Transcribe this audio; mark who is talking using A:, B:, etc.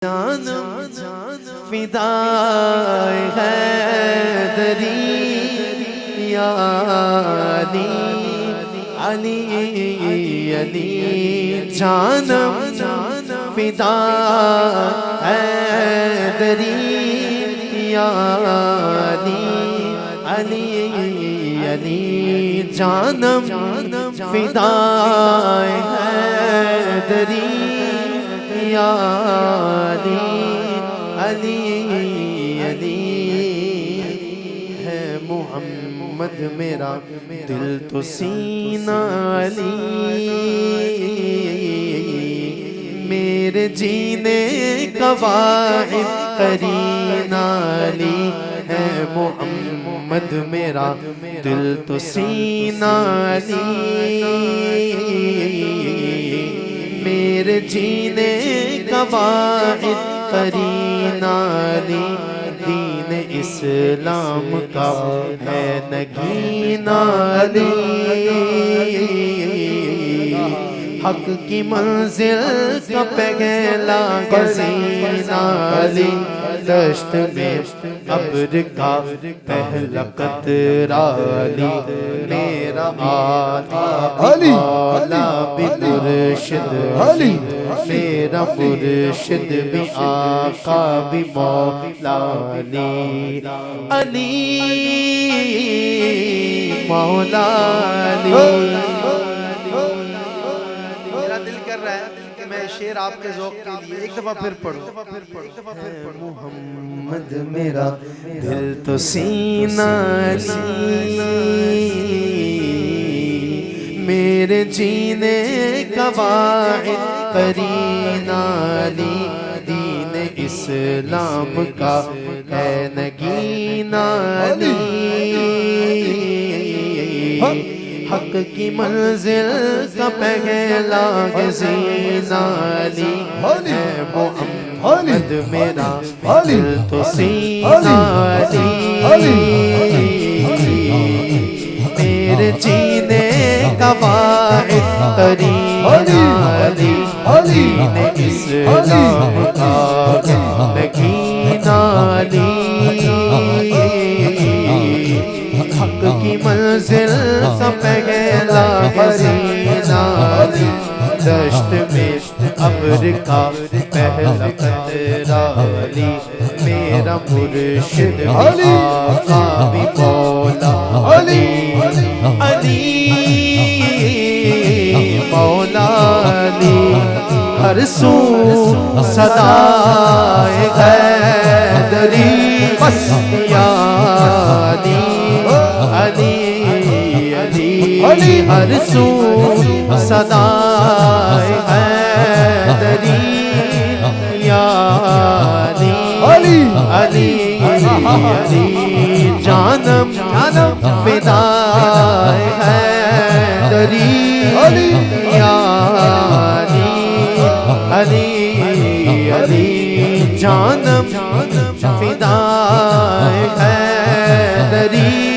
A: جانم فدائے حیدری یا علی علی جانم فدائے حیدری یا علی علی جانم فدائے حیدری یا علی علی ہے محمد میرا دل تو سینہ علی میرے جینے کا واحد قرینہ علی ہے محمد میرا دل تو سینہ علی میرے جینے کا واحد قرینہ علی دین اسلام کا ہے نگینہ علی حق کی منزل کا پہلا گزینہ علی دشت میں ابر کا پہلا قطرہ علی میرا علی مولا بھی مرشد علی میرا مرشد بھی آقا بھی مولا علی علی مولا علی شیر آپ کے ذوق کے لیے ایک دفعہ پھر پڑھو محمد میرا دل تو سینہ علی میرے جینے کا واحد قرینہ علی دین اسلام کا ہے نگینہ علی حق کی منزل کا پہلا گزینہ علی ہے محمد میرا دل تو سینہ علی میرے جینے کا واحد قرینہ علی دین اسلام کا نگینہ علی حق کی منزل کا پہلا گزینہ علی دشت میں ابر کا پہلا قطرہ علی میرا مرشد آقا بھی مولا علی علی مولا علی ہر سو صدائے حیدری بس یا علی علی علی ہر سو صدائے حیدری یا علی علی علی جانم فدائے حیدری یا علی علی جانم فدائے حیدری